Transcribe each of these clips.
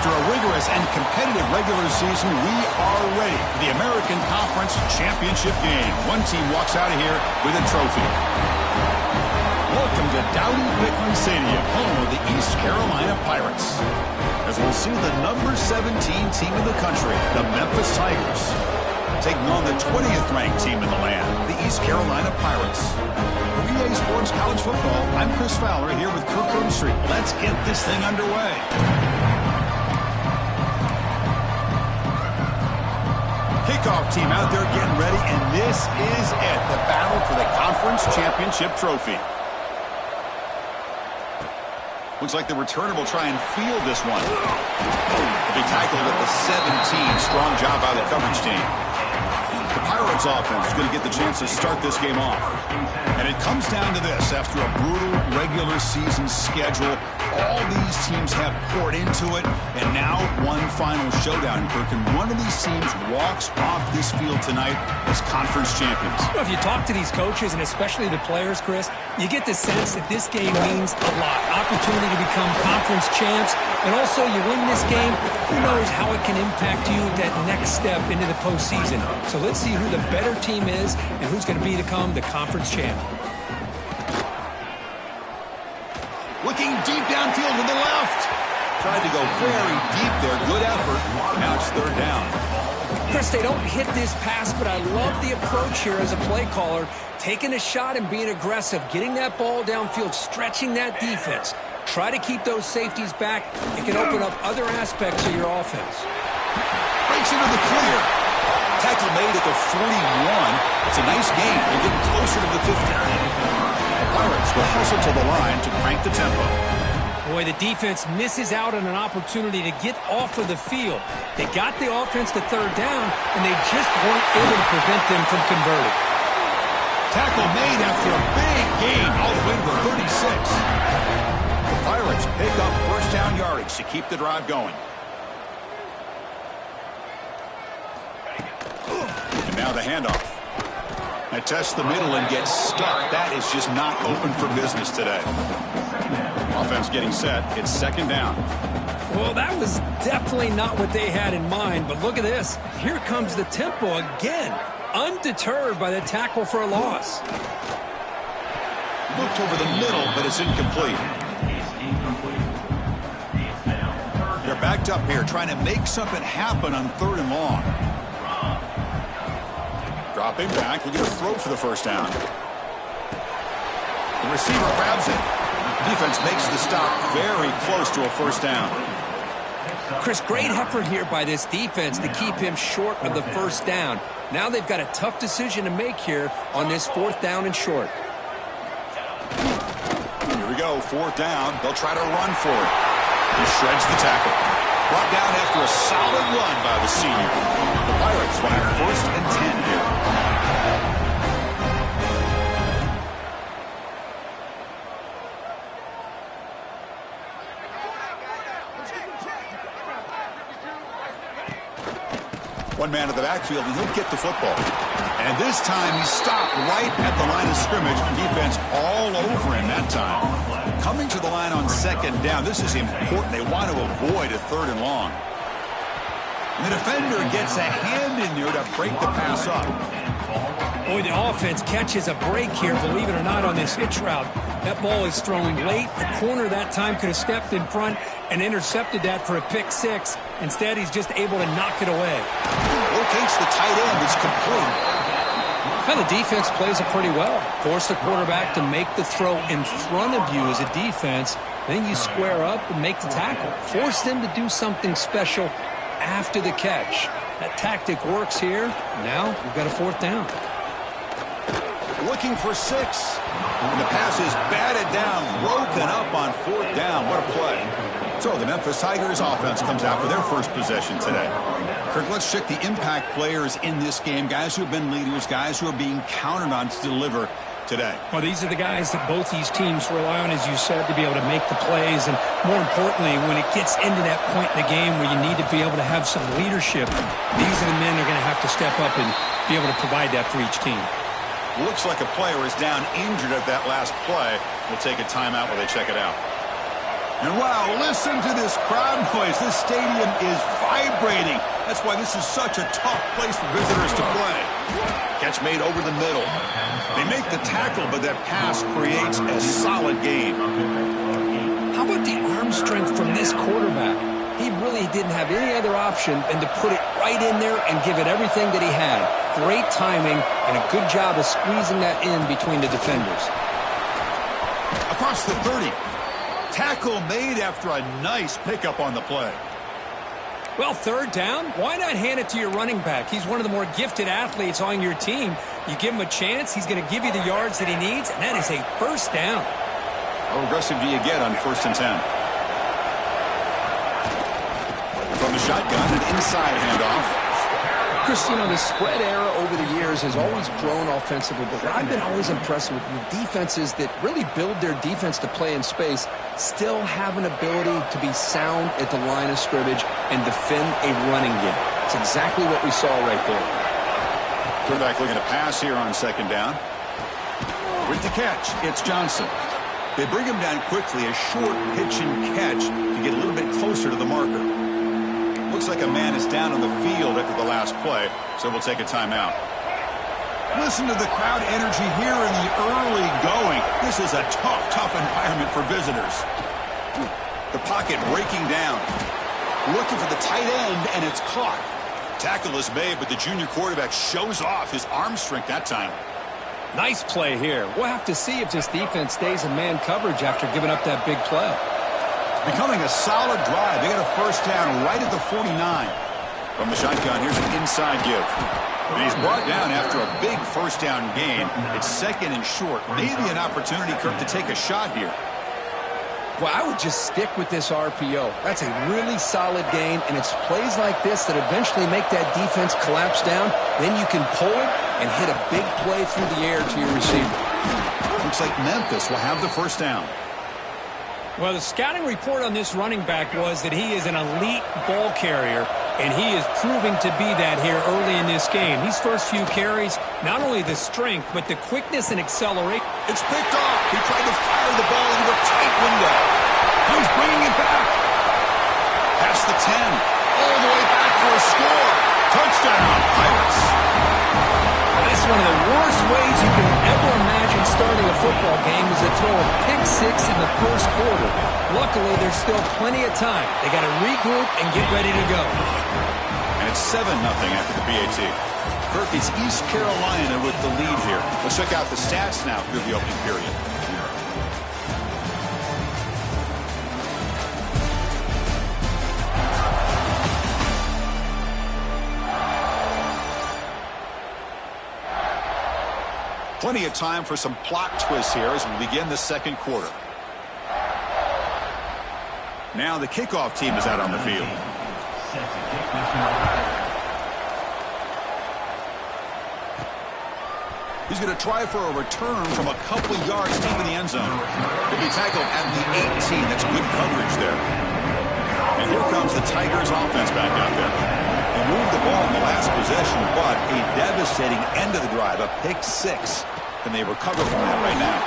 After a rigorous and competitive regular season, we are ready for the American Conference Championship game. One team walks out of here with a trophy. Welcome to Dowdy-Ficklen Stadium, home of the East Carolina Pirates. As we'll see the number 17 team in the country, the Memphis Tigers, taking on the 20th ranked team in the land, the East Carolina Pirates. For EA Sports College Football, I'm Chris Fowler here with Kirk Street. Let's get this thing underway. Kickoff team out there getting ready, and this is it, the battle for the conference championship trophy. Looks like the returner will try and field this one. He'll be tackled at the 17. Strong job by the coverage team. The Pirates offense is going to get the chance to start this game off. And it comes down to this. After a brutal regular season schedule, all these teams have poured into it, and now one final showdown, Kirk. And one of these teams walks off this field tonight as conference champions. Well, if you talk to these coaches, and especially the players, Chris, you get the sense that this game means a lot. Opportunity to become conference champs, and also you win this game, who knows how it can impact you that next step into the postseason. So let's see who the better team is and who's going to become the conference champ. Looking deep downfield to the left. Tried to go very deep there. Good effort. Now it's third down. Chris, they don't hit this pass, but I love the approach here as a play caller. Taking a shot and being aggressive. Getting that ball downfield. Stretching that defense. Try to keep those safeties back. It can open up other aspects of your offense. Breaks into the clear. Tackle made at the 41. It's a nice gain. They're getting closer to the 50. Pirates will hustle to the line to crank the tempo. Boy, the defense misses out on an opportunity to get off of the field. They got the offense to third down, and they just weren't able to prevent them from converting. Tackle made after a big gain all the way to the 36. The Pirates pick up first down yardage to keep the drive going. And now the handoff. I test the middle and get stuck. That is just not open for business today. Offense getting set. It's second down. Well, that was definitely not what they had in mind, but look at this. Here comes the tempo again. Undeterred by the tackle for a loss. Looked over the middle, but it's incomplete. They're backed up here trying to make something happen on third and long. Dropping back, looking to throw for the first down. The receiver grabs it. Defense makes the stop very close to a first down. Chris, great effort here by this defense to keep him short of the first down. Now they've got a tough decision to make here on this fourth down and short. Here we go, fourth down. They'll try to run for it. He shreds the tackle. Brought down after a solid run by the senior. The Pirates will have first and 10 here. One man in the backfield, and he'll get the football. And this time he stopped right at the line of scrimmage. Defense all over him that time. Coming to the line on second down. This is important. They want to avoid a third and long. And the defender gets a hand in there to break the pass up. Boy, the offense catches a break here, believe it or not, on this hitch route. That ball is thrown late. The corner that time could have stepped in front and intercepted that for a pick six. Instead, he's just able to knock it away. Locates the tight end. It's complete. Well, the defense plays it pretty well. Force the quarterback to make the throw in front of you as a defense. Then you square up and make the tackle. Force them to do something special after the catch. That tactic works here. Now we've got a fourth down. Looking for six. And the pass is batted down, broken up on fourth down. What a play. So the Memphis Tigers offense comes out for their first possession today. Kirk, let's check the impact players in this game. Guys who have been leaders, guys who are being counted on to deliver today. Well, these are the guys that both these teams rely on, as you said, to be able to make the plays. And more importantly, when it gets into that point in the game where you need to be able to have some leadership, these are the men that are going to have to step up and be able to provide that for each team. Looks like a player is down injured at that last play. We'll take a timeout while they check it out. And wow, listen to this crowd noise. This stadium is vibrating. That's why this is such a tough place for visitors to play. Catch made over the middle. They make the tackle, but that pass creates a solid gain. How about the arm strength from this quarterback? He really didn't have any other option than to put it right in there and give it everything that he had. Great timing and a good job of squeezing that in between the defenders. Across the 30. Tackle made after a nice pickup on the play. Well, third down, why not hand it to your running back? He's one of the more gifted athletes on your team. You give him a chance, he's going to give you the yards that he needs, and that is a first down. How aggressive do you get on 1st and 10? From the shotgun, an inside handoff. Chris, you know, the spread era over the years has always grown offensively, but what I've been always impressed with defenses that really build their defense to play in space still have an ability to be sound at the line of scrimmage and defend a running game. It's exactly what we saw right there. Quarterback looking to pass here on 2nd down. With the catch, it's Johnson. They bring him down quickly, a short pitch and catch to get a little bit closer to the marker. Looks like a man is down on the field after the last play, so we'll take a timeout. Listen to the crowd energy here in the early going. This is a tough environment for visitors. The pocket breaking down. Looking for the tight end, and it's caught. Tackle is made, but the junior quarterback shows off his arm strength that time. Nice play here. We'll have to see if this defense stays in man coverage after giving up that big play. Becoming a solid drive. They got a first down right at the 49. From the shotgun, here's an inside give. And he's brought down after a big first down gain. It's 2nd and short. Maybe an opportunity, Kirk, to take a shot here. Well, I would just stick with this RPO. That's a really solid gain, and it's plays like this that eventually make that defense collapse down. Then you can pull it and hit a big play through the air to your receiver. Looks like Memphis will have the first down. Well, the scouting report on this running back was that he is an elite ball carrier, and he is proving to be that here early in this game. These first few carries, not only the strength, but the quickness and acceleration. It's picked off. He tried to fire the ball into a tight window. He's bringing it back. Past the 10. All the way back for a score. Touchdown, Pirates. That's one of the worst ways you can ever imagine starting a football game is to throw a pick-6 in the first quarter. Luckily, there's still plenty of time. They got to regroup and get ready to go. And it's 7-0 after the PAT. Kirk, it's East Carolina with the lead here. Let's check out the stats now through the opening period. Plenty of time for some plot twists here as we begin the second quarter. Now the kickoff team is out on the field. He's going to try for a return from a couple yards deep in the end zone. He'll be tackled at the 18. That's good coverage there. And here comes the Tigers offense back out there. They moved the ball in the last possession, but a devastating end of the drive, a pick-6. And they recover from that right now.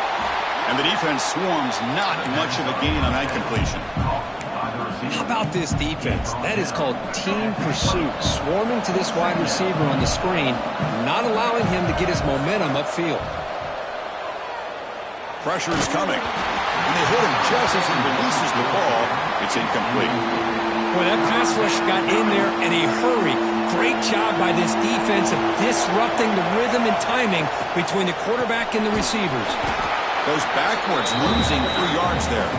And the defense swarms, not much of a gain on that completion. How about this defense? That is called team pursuit. Swarming to this wide receiver on the screen, not allowing him to get his momentum upfield. Pressure is coming. And they hit him just as he releases the ball. It's incomplete. Boy, that pass rush got in there in a hurry. Great job by this defense of disrupting the rhythm and timing between the quarterback and the receivers. Goes backwards, losing 3 yards there.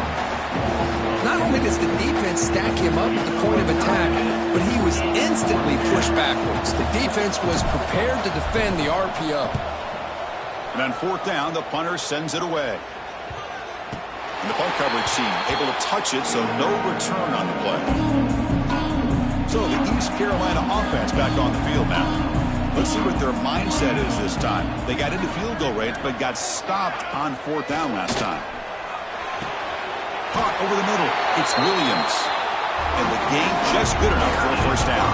Not only does the defense stack him up at the point of attack, but he was instantly pushed backwards. The defense was prepared to defend the RPO. And on 4th down, the punter sends it away. And the punt coverage team able to touch it, so no return on the play. So the East Carolina offense back on the field now. Let's see what their mindset is this time. They got into field goal range, but got stopped on 4th down last time. Caught over the middle. It's Williams. And the gain just good enough for a first down.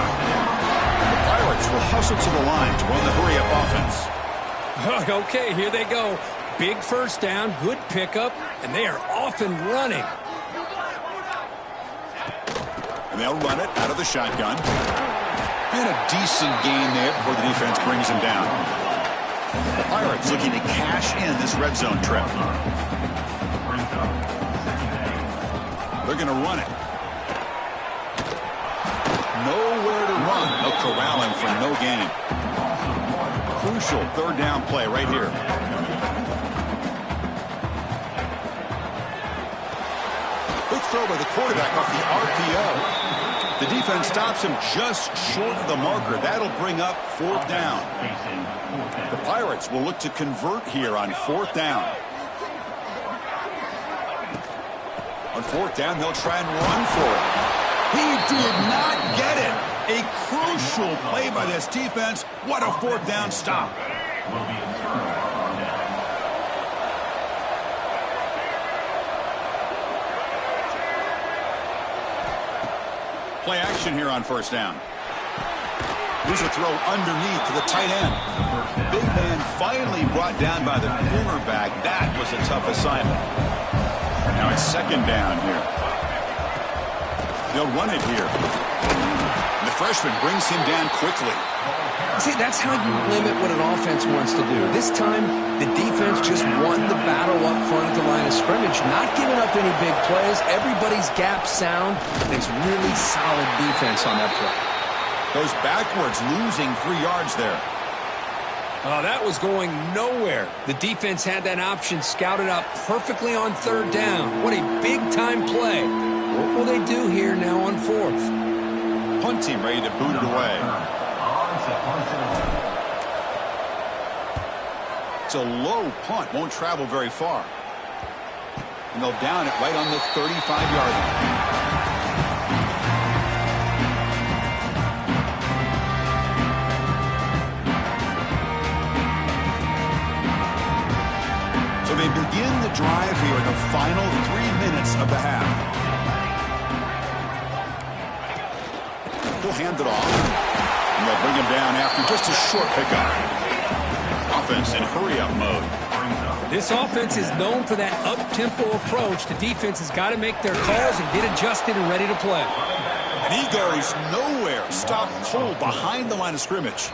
And the Pirates will hustle to the line to run the hurry-up offense. Okay, here they go. Big first down, good pickup, and they are off and running. They'll run it out of the shotgun. And a decent gain there before the defense brings him down. The Pirates looking to cash in this red zone trip. They're going to run it. Nowhere to run. They'll corral him for no gain. Crucial third down play right here. Quick throw by the quarterback off the RPO. The defense stops him just short of the marker. That'll bring up fourth down. The Pirates will look to convert here on fourth down. On fourth down, they'll try and run for it. He did not get it. A crucial play by this defense. What a fourth down stop. Play action here on first down. Here's a throw underneath to the tight end. Big man finally brought down by the cornerback. That was a tough assignment. Now it's second down here. They'll run it here. The freshman brings him down quickly. See, that's how you limit what an offense wants to do. This time, the defense just won the battle up front at the line of scrimmage, not giving up any big plays. Everybody's gap sound. It's really solid defense on that play. Goes backwards, losing 3 yards there. Oh, that was going nowhere. The defense had that option scouted up perfectly on third down. What a big-time play. What will they do here now on fourth? Punt team ready to boot it away. It's a low punt. Won't travel very far. And they'll down it right on the 35-yard line. So they begin the drive here in the final 3 minutes of the half. They'll hand it off. And they'll bring him down after just a short pickup. Offense in hurry-up mode. This offense is known for that up-tempo approach. The defense has got to make their calls and get adjusted and ready to play. And he goes nowhere. Stopped cold behind the line of scrimmage.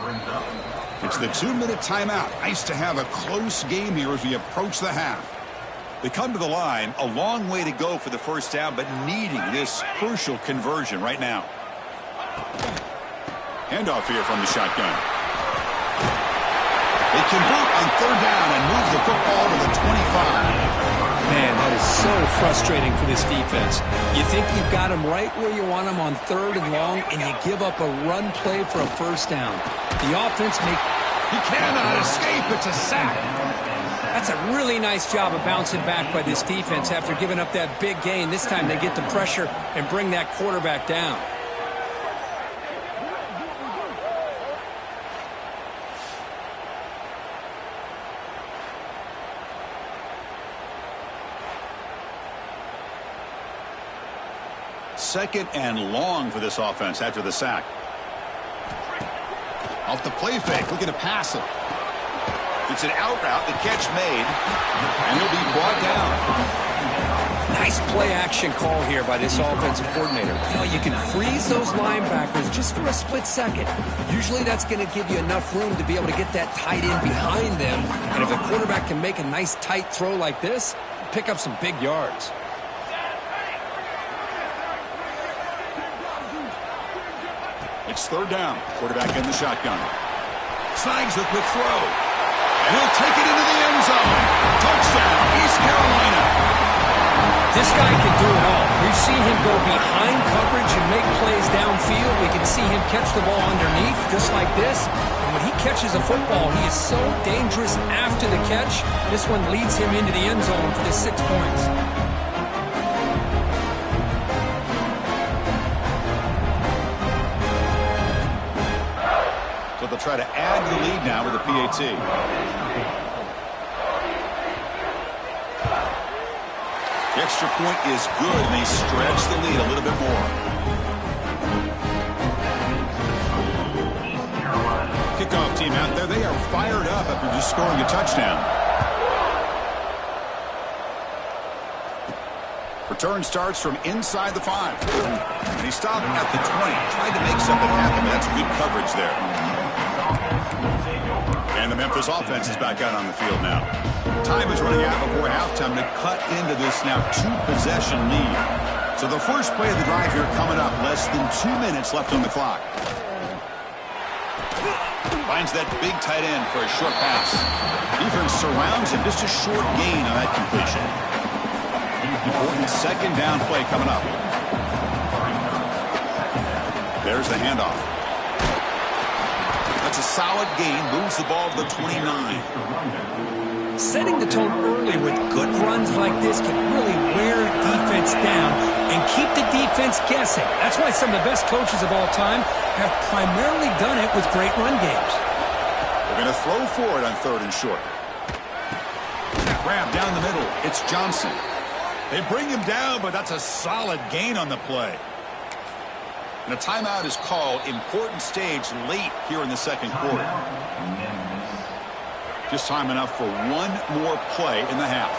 It's the 2-minute timeout. Nice to have a close game here as we approach the half. They come to the line. A long way to go for the first down, but needing this crucial conversion right now. Handoff here from the shotgun. They convert on third down and move the football to the 25. Man, that is so frustrating for this defense. You think you've got them right where you want them on third and long, and you give up a run play for a first down. The offense He cannot escape. It's a sack. That's a really nice job of bouncing back by this defense after giving up that big gain. This time they get the pressure and bring that quarterback down. Second and long for this offense after the sack. Off the play fake, looking to pass it. It's an out route, the catch made, and he'll be brought down. Nice play action call here by this offensive coordinator. You know, you can freeze those linebackers just for a split second. Usually that's going to give you enough room to be able to get that tight end behind them. And if a quarterback can make a nice tight throw like this, pick up some big yards. It's third down. Quarterback in the shotgun. Snags the quick throw. And he'll take it into the end zone. Touchdown, East Carolina. This guy can do it all. We've seen him go behind coverage and make plays downfield. We can see him catch the ball underneath, just like this. And when he catches a football, he is so dangerous after the catch. This one leads him into the end zone for the 6 points. So they'll try to add the lead now with a PAT. The extra point is good, and they stretch the lead a little bit more. Kickoff team out there, they are fired up after just scoring a touchdown. Return starts from inside the 5. And he stopped at the 20. Tried to make something happen. That's good coverage there. And the Memphis offense is back out on the field now. Time is running out before halftime to cut into this now 2-possession lead. So the first play of the drive here coming up. Less than 2 minutes left on the clock. Finds that big tight end for a short pass. Defense surrounds him. Just a short gain on that completion. Important second down play coming up. There's the handoff. That's a solid gain. Moves the ball to the 29. Setting the tone early with good runs like this can really wear defense down and keep the defense guessing. That's why some of the best coaches of all time have primarily done it with great run games. They're going to throw for it on 3rd and short. Grab down the middle. It's Johnson. They bring him down, but that's a solid gain on the play. And a timeout is called. Important stage late here in the second quarter. Just time enough for one more play in the half.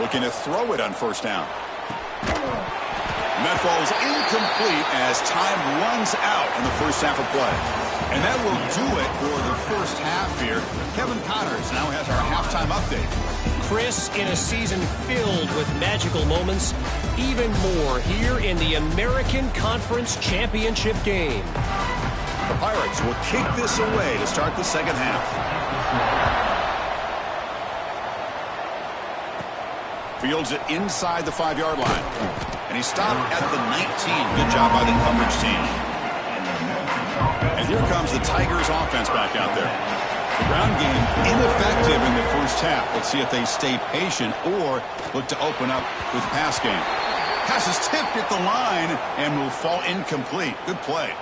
Looking to throw it on 1st down. And that falls incomplete as time runs out in the first half of play. And that will do it for the first half here. Kevin Connors now has our halftime update. Chris, in a season filled with magical moments, even more here in the American Conference Championship game. The Pirates will kick this away to start the second half. Fields it inside the 5-yard line. And he stopped at the 19. Good job by the coverage team. And here comes the Tigers offense back out there. The ground game ineffective in the first half. Let's see if they stay patient or look to open up with the pass game. Pass is tipped at the line and will fall incomplete. Good play.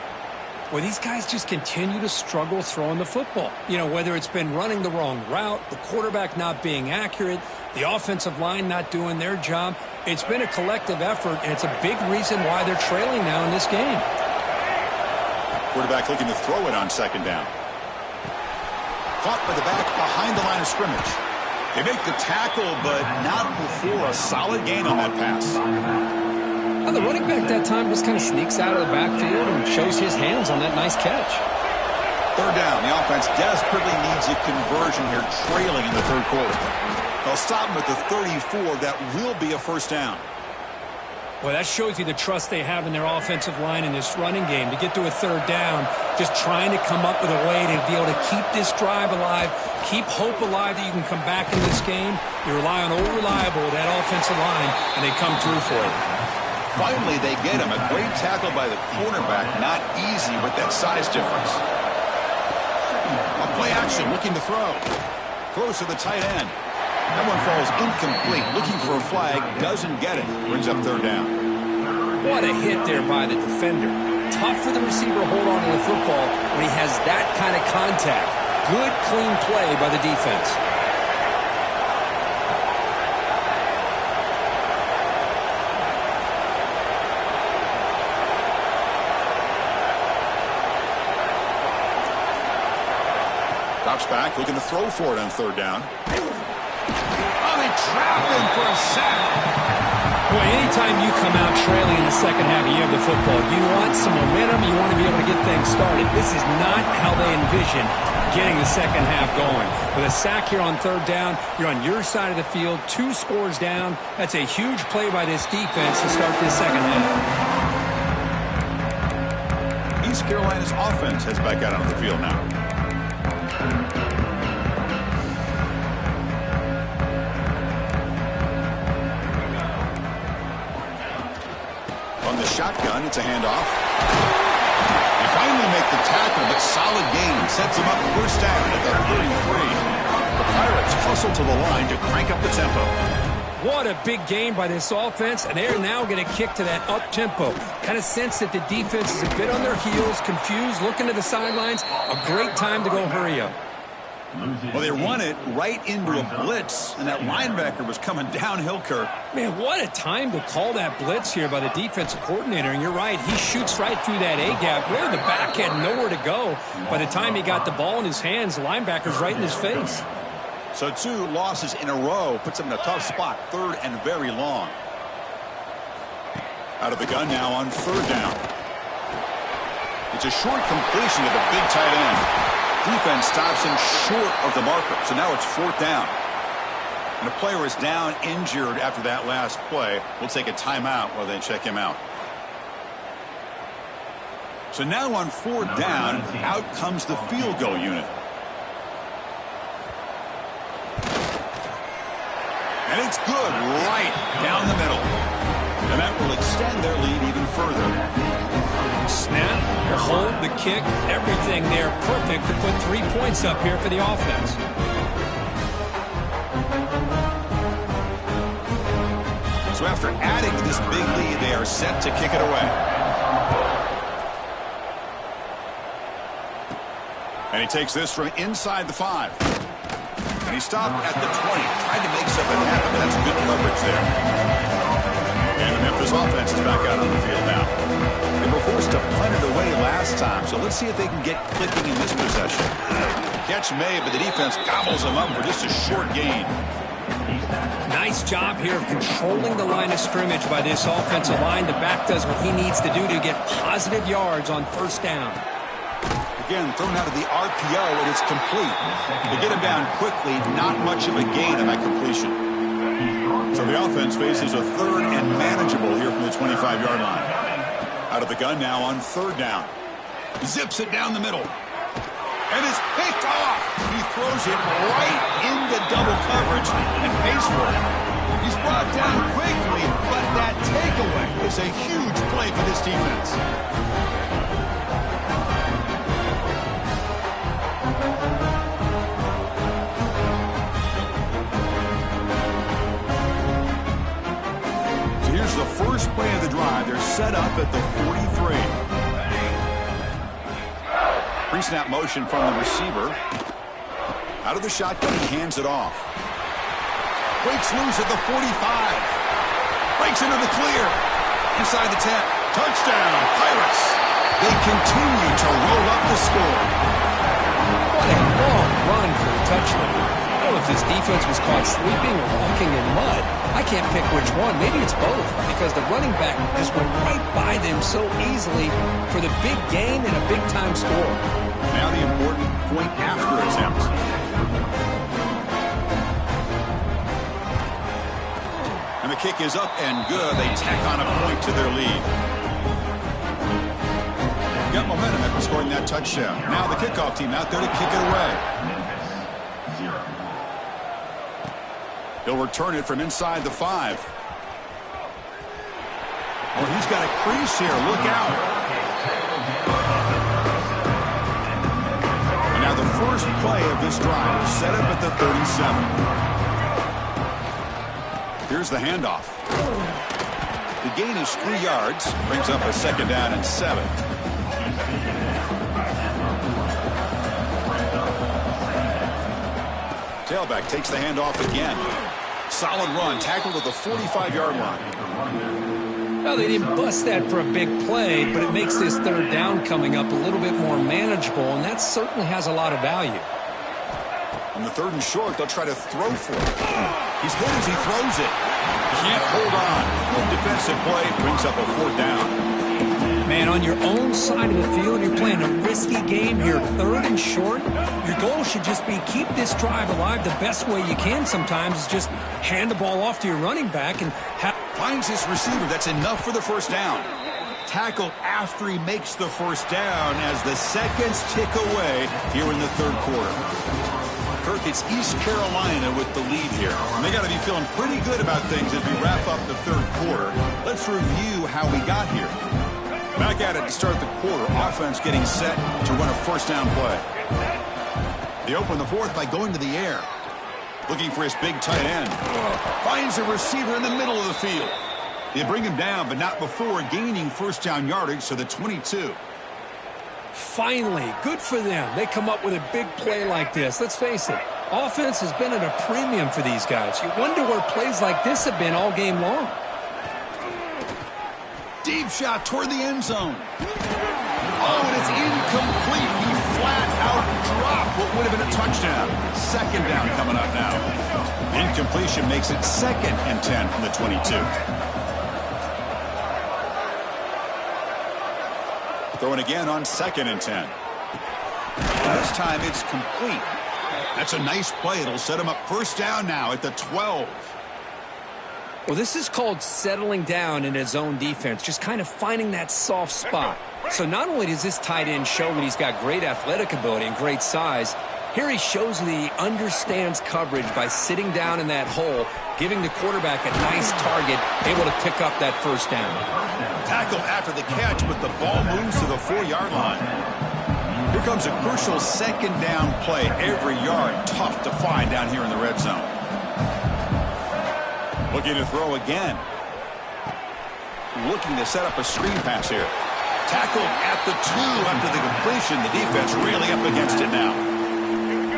Well, these guys just continue to struggle throwing the football. You know, whether it's been running the wrong route, the quarterback not being accurate, the offensive line not doing their job. It's been a collective effort, and it's a big reason why they're trailing now in this game. Quarterback looking to throw it on 2nd down. Caught by the back behind the line of scrimmage. They make the tackle, but not before a solid gain on that pass. Well, the running back that time just kind of sneaks out of the backfield and shows his hands on that nice catch. 3rd down. The offense desperately needs a conversion here, trailing in the 3rd quarter. They'll stop him at the 34. That will be a 1st down. Well, that shows you the trust they have in their offensive line in this running game. To get to a 3rd down, just trying to come up with a way to be able to keep this drive alive, keep hope alive that you can come back in this game. You rely on old reliable, that offensive line, and they come through for it. Finally, they get him. A great tackle by the cornerback. Not easy with that size difference. A play action, looking to throw. Throws to the tight end. That one falls incomplete. Looking for a flag. Doesn't get it. Brings up 3rd down. What a hit there by the defender. Tough for the receiver to hold on to the football when he has that kind of contact. Good, clean play by the defense. Drops back, looking to throw for it on 3rd down. Oh, they trap him for a sack. Boy, anytime you come out trailing in the second half, you have the football. You want some momentum. You want to be able to get things started. This is not how they envision getting the second half going. With a sack here on 3rd down, you're on your side of the field, 2 scores down. That's a huge play by this defense to start this second half. East Carolina's offense heads back out on the field now. From the shotgun, it's a handoff. They finally make the tackle, but solid gain sets them up 1st down at the 33. The Pirates hustle to the line to crank up the tempo. What a big game by this offense, and they're now going to kick to that up-tempo. Kind of sense that the defense is a bit on their heels, confused, looking to the sidelines. A great time to go hurry up. Well, they run it right into a blitz, and that linebacker was coming downhill, Kirk. Man, what a time to call that blitz here by the defensive coordinator. And you're right, he shoots right through that A-gap where the back had nowhere to go. By the time he got the ball in his hands, the linebacker's right in his face. So 2 losses in a row puts him in a tough spot, 3rd and very long. Out of the gun now on 3rd down. It's a short completion to the big tight end. Defense stops him short of the marker, so now it's 4th down. And the player is down injured after that last play. We'll take a timeout while they check him out. So now on 4th down, out comes the field goal unit. And it's good right down the middle. And that will extend their lead even further. Snap, the hold, the kick, everything there perfect to put 3 points up here for the offense. So after adding to this big lead, they are set to kick it away. And he takes this from inside the 5. And he stopped at the 20, tried to make something happen, but that's good coverage there. And the Memphis offense is back out on the field now. They were forced to punt it away last time, so let's see if they can get clicking in this possession. Catch made, but the defense gobbles them up for just a short gain. Nice job here of controlling the line of scrimmage by this offensive line. The back does what he needs to do to get positive yards on 1st down. Again, thrown out of the RPO, and it's complete. To get him down quickly, not much of a gain on that completion. So the offense faces a 3rd and manageable here from the 25-yard line. Out of the gun now on 3rd down. Zips it down the middle. And it's picked off. He throws it right into double coverage and pays for it. He's brought down quickly, but that takeaway is a huge play for this defense. The first play of the drive. They're set up at the 43. Pre-snap motion from the receiver. Out of the shotgun, he hands it off. Breaks loose at the 45. Breaks into the clear. Inside the 10. Touchdown, Pirates. They continue to roll up the score. What a long run for a touchdown. I don't know if this defense was caught sleeping or walking in mud. I can't pick which one. Maybe it's both, because the running back just went right by them so easily for the big gain and a big-time score. Now the important point after attempt. And the kick is up and good. They tack on a point to their lead. Got momentum after scoring that touchdown. Now the kickoff team out there to kick it away. He'll return it from inside the 5. Well, he's got a crease here. Look out. And now the first play of this drive is set up at the 37. Here's the handoff. The gain is 3 yards. Brings up a 2nd down and 7. Tailback takes the handoff again. Solid run, tackled at the 45-yard line. Well, they didn't bust that for a big play, but it makes this 3rd down coming up a little bit more manageable, and that certainly has a lot of value. On the 3rd and short, they'll try to throw for it. He's hit as he throws it. Can't hold on. Good defensive play, brings up a 4th down. Man, on your own side of the field, you're playing a risky game here, 3rd and short. Your goal should just be keep this drive alive the best way you can sometimes is just hand the ball off to your running back and finds his receiver. That's enough for the 1st down. Tackled after he makes the 1st down as the seconds tick away here in the 3rd quarter. Kirk, it's East Carolina with the lead here. And they got to be feeling pretty good about things as we wrap up the 3rd quarter. Let's review how we got here. Back at it to start the quarter. Offense getting set to run a 1st down play. They open the 4th by going to the air. Looking for his big tight end. Finds a receiver in the middle of the field. They bring him down, but not before gaining 1st down yardage to the 22. Finally, good for them. They come up with a big play like this. Let's face it, offense has been at a premium for these guys. You wonder where plays like this have been all game long. Deep shot toward the end zone. Oh, and it's incomplete. He flat out dropped what would have been a touchdown. Second down coming up now. Incompletion makes it 2nd and 10 from the 22. Throwing again on 2nd and 10. This time it's complete. That's a nice play. It'll set him up first down now at the 12. Well, this is called settling down in his own defense, just kind of finding that soft spot. So not only does this tight end show that he's got great athletic ability and great size, here he shows that he understands coverage by sitting down in that hole, giving the quarterback a nice target, able to pick up that first down. Tackled after the catch, but the ball moves to the 4-yard line. Here comes a crucial second down play. Every yard tough to find down here in the red zone. Looking to throw again. Looking to set up a screen pass here. Tackled at the 2 after the completion. The defense really up against it now.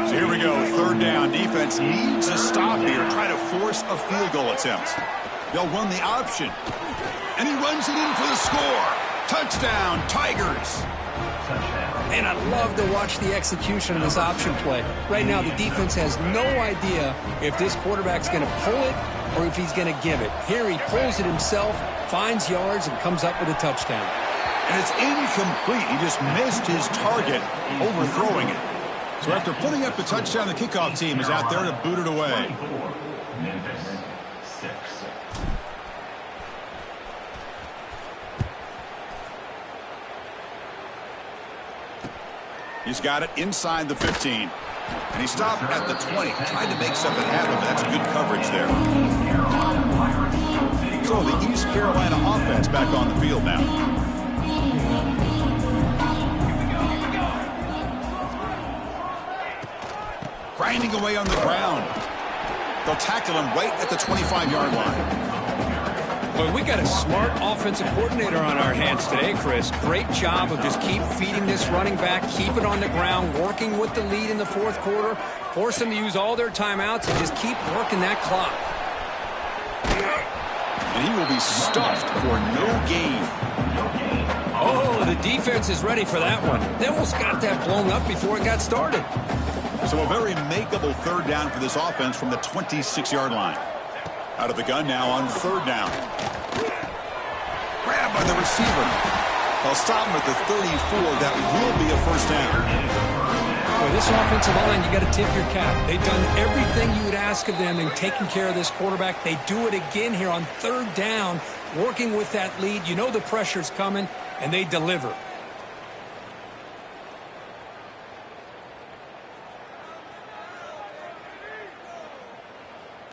So here we go, 3rd down. Defense needs a stop here. Try to force a field goal attempt. They'll run the option. And he runs it in for the score. Touchdown, Tigers. And I love to watch the execution of this option play. Right now, the defense has no idea if this quarterback's going to pull it or if he's going to give it. Here he pulls it himself, finds yards, and comes up with a touchdown. And it's incomplete. He just missed his target, overthrowing it. So after putting up the touchdown, the kickoff team is out there to boot it away. Memphis 6. He's got it inside the 15. And he stopped at the 20, trying to make something happen, but that's good coverage there. So the East Carolina offense back on the field now. Grinding away on the ground. They'll tackle him right at the 25-yard line. Well, we got a smart offensive coordinator on our hands today, Chris. Great job of just keep feeding this running back, keep it on the ground, working with the lead in the 4th quarter, force them to use all their timeouts, and just keep working that clock. And he will be stuffed for no gain. Oh, the defense is ready for that one. They almost got that blown up before it got started. So a very makeable 3rd down for this offense from the 26-yard line. Out of the gun now on 3rd down. Grabbed by the receiver. They'll stop him at the 34. That will be a first down. Boy, this offensive line, you got to tip your cap. They've done everything you would ask of them in taking care of this quarterback. They do it again here on 3rd down, working with that lead. You know the pressure's coming, and they deliver.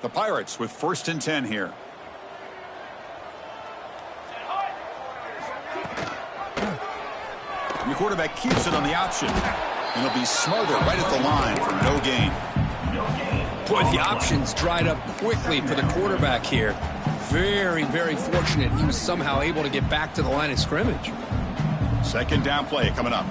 The Pirates with 1st and 10 here. And the quarterback keeps it on the option. And he'll be smothered right at the line for no gain. Boy, the options dried up quickly for the quarterback here. Very, very fortunate he was somehow able to get back to the line of scrimmage. 2nd down play coming up.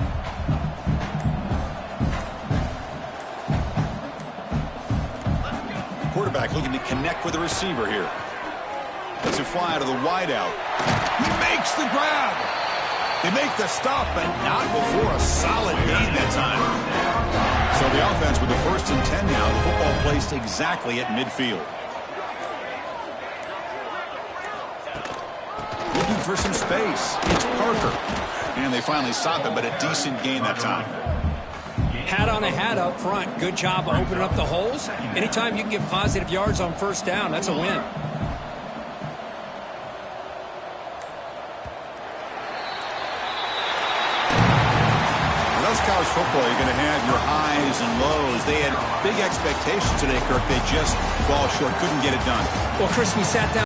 Quarterback looking to connect with the receiver here. Lets it fly to the wideout. He makes the grab. They make the stop, but not before a solid gain that time. So the offense with the 1st and 10 now. The football placed exactly at midfield. Looking for some space. It's Parker. And they finally stop it, but a decent gain that time. Hat on a hat up front. Good job of opening up the holes. Anytime you can get positive yards on 1st down, that's a win. College football, you're going to have your highs and lows. They had big expectations today, Kirk. They just fall short, couldn't get it done. Well, Chris, we sat down